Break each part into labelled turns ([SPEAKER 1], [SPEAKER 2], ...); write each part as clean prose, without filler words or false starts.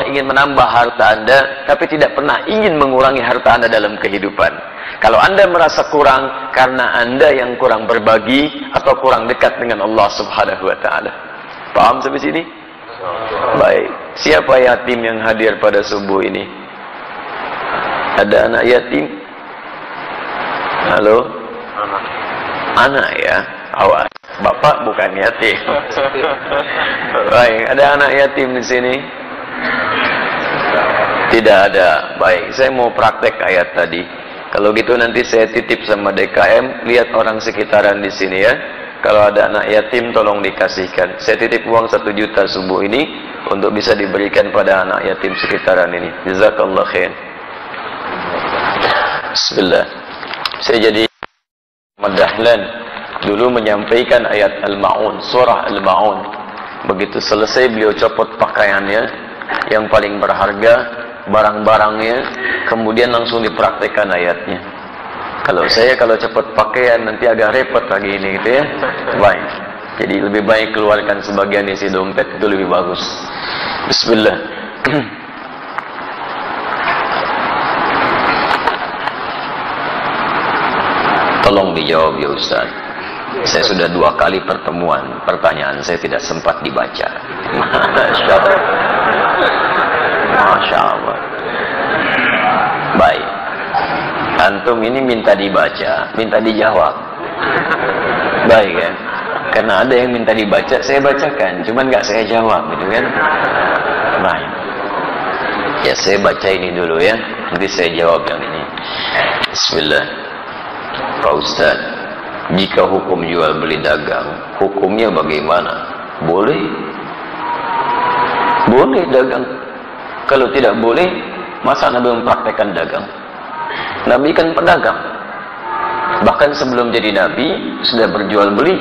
[SPEAKER 1] Allah ingin menambah harta Anda, tapi tidak pernah ingin mengurangi harta Anda dalam kehidupan. Kalau Anda merasa kurang, karena Anda yang kurang berbagi atau kurang dekat dengan Allah Subhanahu wa Ta'ala. Paham sampai sini? Baik. Siapa yatim yang hadir pada subuh ini? Ada anak yatim? Halo? Anak ya? Awas. Bapak bukan yatim. Baik. Ada anak yatim di sini? Tidak ada. Baik. Saya mau praktek ayat tadi. Kalau gitu nanti saya titip sama DKM, lihat orang sekitaran di sini ya. Kalau ada anak yatim tolong dikasihkan. Saya titip uang 1 juta subuh ini untuk bisa diberikan pada anak yatim sekitaran ini. Jazakallah khair. Bismillah. Saya jadi Dahlan dulu menyampaikan ayat Al-Ma'un, surah Al-Ma'un. Begitu selesai beliau copot pakaiannya yang paling berharga, barang-barangnya, kemudian langsung dipraktekkan ayatnya. Kalau saya kalau cepat pakaian nanti agak repot lagi ini gitu ya. Baik. Jadi lebih baik keluarkan sebagian isi dompet, itu lebih bagus. Bismillah. Tolong dijawab ya Ustaz. Saya sudah 2 kali pertemuan, pertanyaan saya tidak sempat dibaca. Masya Allah. Masya Allah. Baik. Antum ini minta dibaca, minta dijawab. Baik kan? Karena ada yang minta dibaca, saya bacakan, cuman nggak saya jawab, gitu kan? Baik. Ya saya baca ini dulu ya, nanti saya jawab yang ini. Bismillah. Pak Ustaz, jika hukum jual beli dagang, hukumnya bagaimana? Boleh? Boleh dagang. Kalau tidak boleh, masa Nabi mempraktekkan dagang? Nabi kan pedagang. Bahkan sebelum jadi Nabi, sudah berjual beli.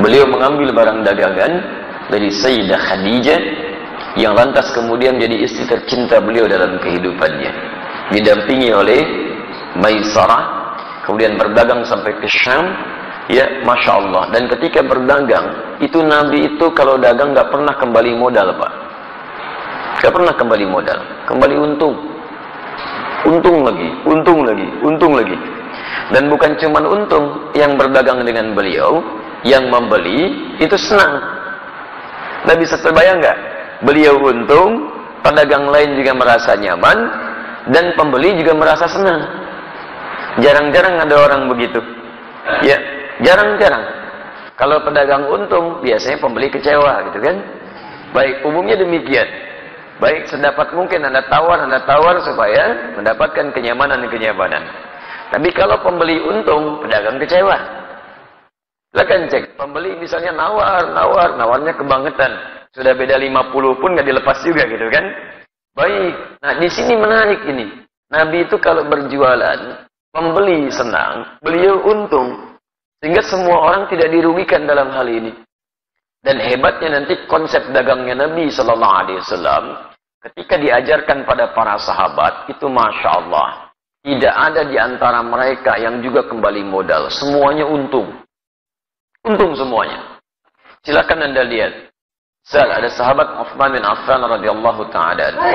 [SPEAKER 1] Beliau mengambil barang dagangan dari Sayyidah Khadijah, yang lantas kemudian jadi istri tercinta beliau dalam kehidupannya. Didampingi oleh Maisarah, kemudian berdagang sampai ke Syam. Ya, Masya Allah. Dan ketika berdagang, itu Nabi itu kalau dagang nggak pernah kembali modal, Pak. Nggak pernah kembali modal. Kembali untung. Untung lagi, untung lagi, untung lagi. Dan bukan cuma untung, yang berdagang dengan beliau, yang membeli, itu senang. Nggak bisa terbayang nggak? Beliau untung, pedagang lain juga merasa nyaman, dan pembeli juga merasa senang. Jarang-jarang ada orang begitu. Ya, jarang-jarang. Kalau pedagang untung, biasanya pembeli kecewa, gitu kan? Baik, umumnya demikian. Baik, sedapat mungkin Anda tawar supaya mendapatkan kenyamanan. Tapi kalau pembeli untung, pedagang kecewa. Silakan cek, pembeli misalnya nawarnya kebangetan. Sudah beda 50 pun nggak dilepas juga gitu kan? Baik, nah di sini menarik ini. Nabi itu kalau berjualan, pembeli senang, beliau untung. Sehingga semua orang tidak dirugikan dalam hal ini. Dan hebatnya nanti konsep dagangnya Nabi Sallallahu Alaihi Wasallam ketika diajarkan pada para sahabat itu Masya Allah, tidak ada di antara mereka yang juga kembali modal, semuanya untung, semuanya. Silakan Anda lihat. Ada sahabat Uthman bin Affan radhiyallahu taala anhu.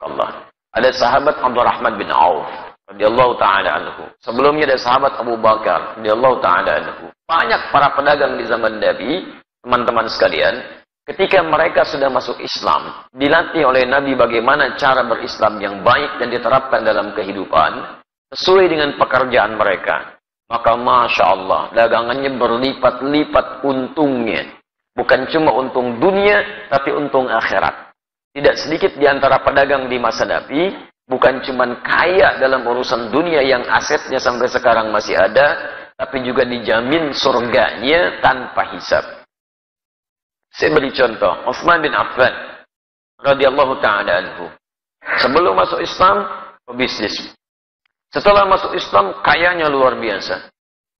[SPEAKER 1] Allah. Ada sahabat Abdurrahman bin Auf radhiyallahu taala anhu. Sebelumnya ada sahabat Abu Bakar radhiyallahu taala anhu. Banyak para pedagang di zaman Nabi. Teman-teman sekalian, ketika mereka sudah masuk Islam, dilatih oleh Nabi bagaimana cara berislam yang baik dan diterapkan dalam kehidupan, sesuai dengan pekerjaan mereka. Maka Masya Allah, dagangannya berlipat-lipat untungnya. Bukan cuma untung dunia, tapi untung akhirat. Tidak sedikit di antara pedagang di masa Nabi, bukan cuma kaya dalam urusan dunia yang asetnya sampai sekarang masih ada, tapi juga dijamin surganya tanpa hisab. Saya beri contoh, Uthman bin Affan radhiyallahu taala anhu. Sebelum masuk Islam, pebisnis. Setelah masuk Islam, kayanya luar biasa.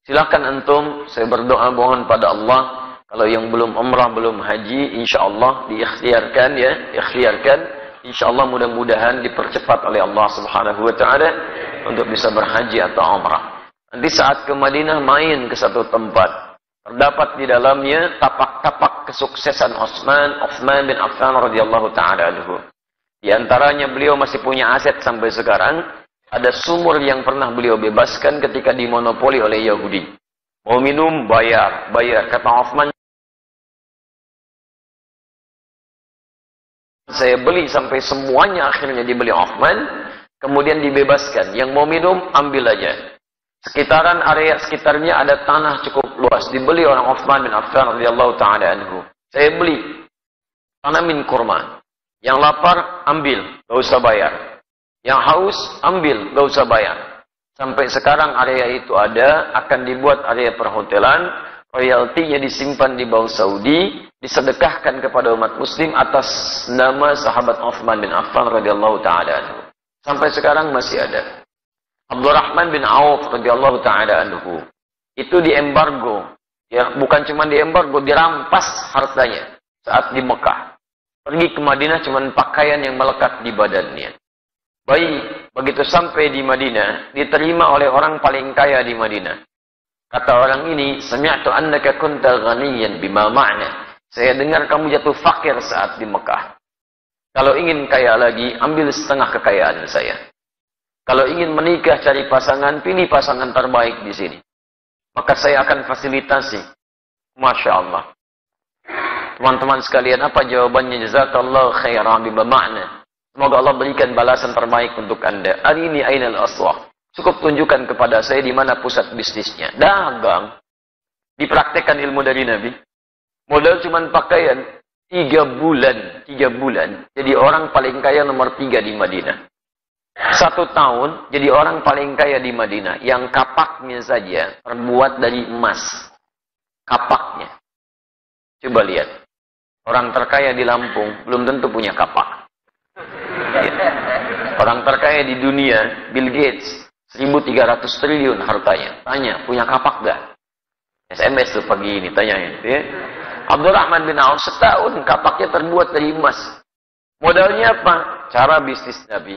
[SPEAKER 1] Silakan antum, saya berdoa mohon pada Allah, kalau yang belum umrah, belum haji, insyaallah diikhtiarkan ya, ikhtiarkan. Insyaallah mudah-mudahan dipercepat oleh Allah Subhanahu wa taala untuk bisa berhaji atau umrah. Nanti saat ke Madinah main ke satu tempat, terdapat di dalamnya tapak-tapak dampak kesuksesan Utsman bin Affan radhiyallahu taala anhu. Di antaranya beliau masih punya aset sampai sekarang. Ada sumur yang pernah beliau bebaskan ketika dimonopoli oleh Yahudi. Mau minum, bayar. Kata Utsman, saya beli sampai semuanya, akhirnya dibeli Utsman, kemudian dibebaskan. Yang mau minum, ambil aja. Sekitaran area sekitarnya ada tanah cukup luas, dibeli orang Utsman bin Affan radhiyallahu taala anhu. Saya beli, tanamin kurma. Yang lapar, ambil, gak usah bayar. Yang haus, ambil, gak usah bayar. Sampai sekarang area itu ada, akan dibuat area perhotelan, royaltinya disimpan di Bank Saudi, disedekahkan kepada umat muslim atas nama sahabat Utsman bin Affan radhiyallahu taala anhu. Sampai sekarang masih ada. Abdurrahman bin Auf radhiyallahu taala anhu itu diembargo, ya, bukan cuma diembargo, dirampas hartanya saat di Mekah. Pergi ke Madinah cuma pakaian yang melekat di badannya. Begitu sampai di Madinah, diterima oleh orang paling kaya di Madinah. Kata orang ini, "Sami'tu annaka kunta ghaniyan bima ma'na." Saya dengar kamu jatuh fakir saat di Mekah. Kalau ingin kaya lagi, ambil setengah kekayaan saya. Kalau ingin menikah, cari pasangan, pilih pasangan terbaik di sini. Maka saya akan fasilitasi. Masya Allah. Teman-teman sekalian, apa jawabannya? Jazakallahu khairan bima ma'na. Semoga Allah berikan balasan terbaik untuk Anda. Hari ini ainal aswah. Cukup tunjukkan kepada saya di mana pusat bisnisnya. Dagang. Dipraktekkan ilmu dari Nabi. Modal cuma pakaian. 3 bulan. Jadi orang paling kaya nomor 3 di Madinah. 1 tahun jadi orang paling kaya di Madinah. Yang kapaknya saja terbuat dari emas. Kapaknya. Coba lihat. Orang terkaya di Lampung belum tentu punya kapak. Ya. Orang terkaya di dunia, Bill Gates, 1.300 triliun hartanya. Tanya, punya kapak gak? SMS tuh pagi ini, tanyain. Ya. Abdurrahman bin Auf setahun kapaknya terbuat dari emas. Modalnya apa? Cara bisnis Nabi.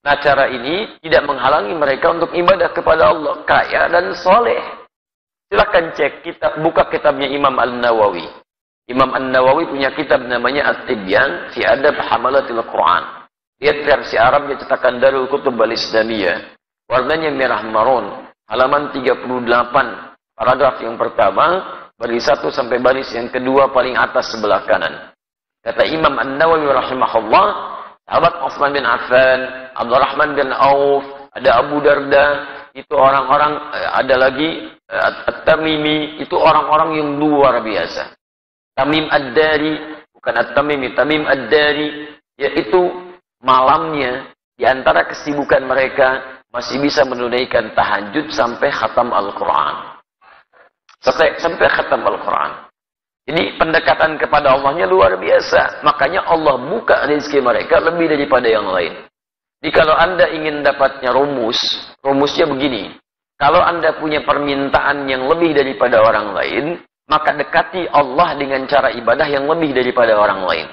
[SPEAKER 1] Nah, cara ini tidak menghalangi mereka untuk ibadah kepada Allah. Kaya dan soleh. Silakan cek, buka kitabnya Imam An-Nawawi. Imam An-Nawawi punya kitab namanya At-Tibyan fi Adab Hamalatil Quran. Lihat versi Arabnya cetakan Darul Kutub Al-Islamiyah. Warnanya merah marun. Halaman 38. Paragraf yang pertama, baris 1 sampai baris yang kedua paling atas sebelah kanan. Kata Imam An-Nawawi rahimahullah, sahabat Utsman bin Affan, Abdurrahman bin Auf, ada Abu Darda, itu orang-orang, ada lagi At-Tamimi, itu orang-orang yang luar biasa. Tamim Ad-Dari, bukan At-Tamimi, Tamim Ad-Dari, yaitu malamnya, di antara kesibukan mereka, masih bisa menunaikan tahajud sampai khatam Al-Quran. Sampai khatam Al-Quran. Jadi pendekatan kepada Allahnya luar biasa. Makanya Allah buka rezeki mereka lebih daripada yang lain. Jadi kalau Anda ingin dapatnya rumusnya begini. Kalau Anda punya permintaan yang lebih daripada orang lain, maka dekati Allah dengan cara ibadah yang lebih daripada orang lain.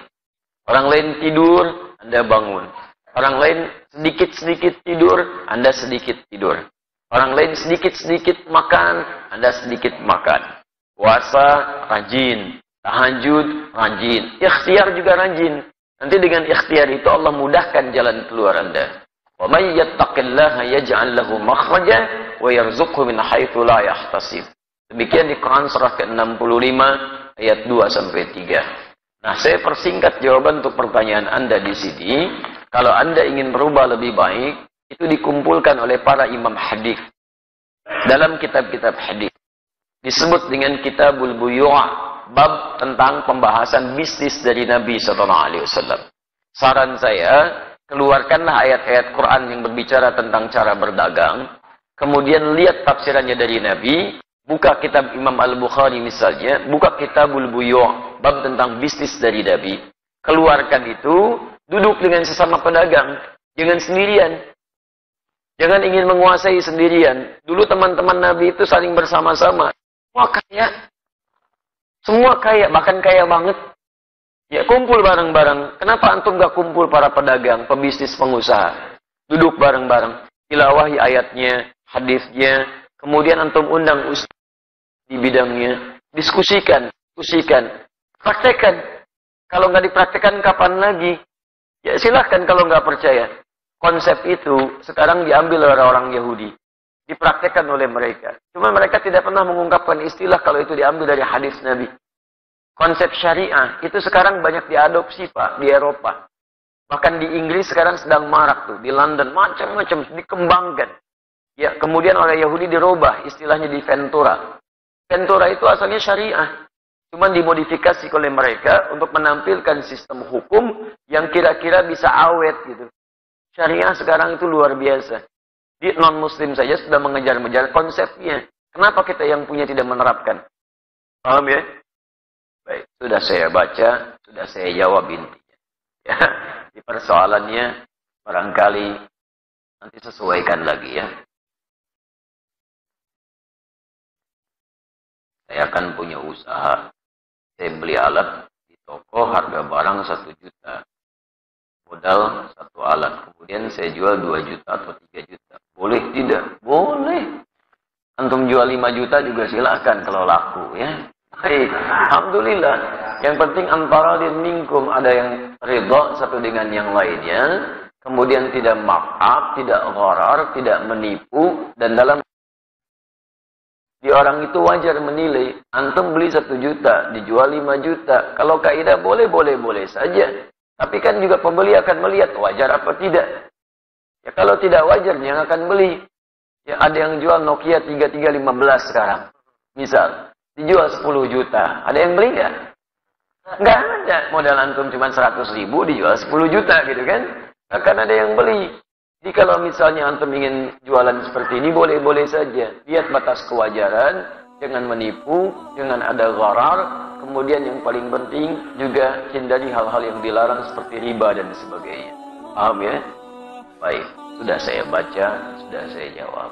[SPEAKER 1] Orang lain tidur, Anda bangun. Orang lain sedikit-sedikit tidur, Anda sedikit tidur. Orang lain sedikit-sedikit makan, Anda sedikit makan. Puasa, rajin. Tahajud, rajin. Ikhtiar juga rajin. Nanti dengan ikhtiar itu Allah mudahkan jalan keluar Anda. Wa may yattaqillaha yaj'al lahu makhraja wa yarzuqhu min haitsu la yahtasib. Demikian di Quran surah ke-65 ayat 2 sampai 3. Nah, saya persingkat jawaban untuk pertanyaan Anda di sini. Kalau Anda ingin berubah lebih baik, itu dikumpulkan oleh para imam hadis dalam kitab-kitab hadis. Disebut dengan Kitabul Buyu', bab tentang pembahasan bisnis dari Nabi SAW. Saran saya, keluarkanlah ayat-ayat Quran yang berbicara tentang cara berdagang. Kemudian lihat tafsirannya dari Nabi. Buka kitab Imam Al-Bukhari misalnya. Buka Kitabul Buyu', bab tentang bisnis dari Nabi. Keluarkan itu, duduk dengan sesama pedagang. Jangan sendirian. Jangan ingin menguasai sendirian. Dulu teman-teman Nabi itu saling bersama-sama. Semua kaya, bahkan kaya banget. Ya, kumpul bareng-bareng. Kenapa antum gak kumpul para pedagang, pebisnis, pengusaha? Duduk bareng-bareng. Tilawahi ayatnya, hadisnya. Kemudian antum undang ustaz di bidangnya. Diskusikan. Praktekkan. Kalau nggak dipraktekkan kapan lagi? Ya silahkan kalau nggak percaya. Konsep itu sekarang diambil oleh orang Yahudi. Dipraktekkan oleh mereka. Cuma mereka tidak pernah mengungkapkan istilah kalau itu diambil dari hadis Nabi. Konsep syariah itu sekarang banyak diadopsi Pak di Eropa. Bahkan di Inggris sekarang sedang marak tuh. Di London macam-macam dikembangkan. Ya, kemudian oleh Yahudi dirubah istilahnya di Ventura. Ventura itu asalnya syariah. Cuma dimodifikasi oleh mereka untuk menampilkan sistem hukum yang kira-kira bisa awet gitu. Syariah sekarang itu luar biasa. Di non-muslim saja sudah mengejar-ngejar konsepnya. Kenapa kita yang punya tidak menerapkan? Paham ya? Baik, sudah saya baca, sudah saya jawab intinya. Ya, di persoalannya barangkali nanti sesuaikan lagi ya. Saya akan punya usaha. Saya beli alat di toko harga barang 1 juta. Modal 1 alat. Kemudian saya jual 2 juta atau 3 juta. Boleh tidak? Boleh. Antum jual 5 juta juga silakan kalau laku ya. Baik. Alhamdulillah. Yang penting antara din minkum ada yang ridha satu dengan yang lainnya. Kemudian tidak markup, tidak gharar, tidak menipu. Dan dalam di orang itu wajar menilai. Antum beli 1 juta, dijual 5 juta. Kalau kaidah boleh saja. Tapi kan juga pembeli akan melihat wajar apa tidak. Ya kalau tidak wajar, yang akan beli. Ya ada yang jual Nokia 3315 sekarang. Misal, dijual 10 juta. Ada yang beli nggak? Nggak ada. Modal antum cuma 100 ribu, dijual 10 juta gitu kan. Akan ada yang beli. Jadi kalau misalnya antum ingin jualan seperti ini, boleh-boleh saja. Lihat batas kewajaran, jangan menipu, jangan ada gharar. Kemudian yang paling penting juga hindari hal-hal yang dilarang seperti riba dan sebagainya. Paham ya? Baik, sudah saya baca, sudah saya jawab.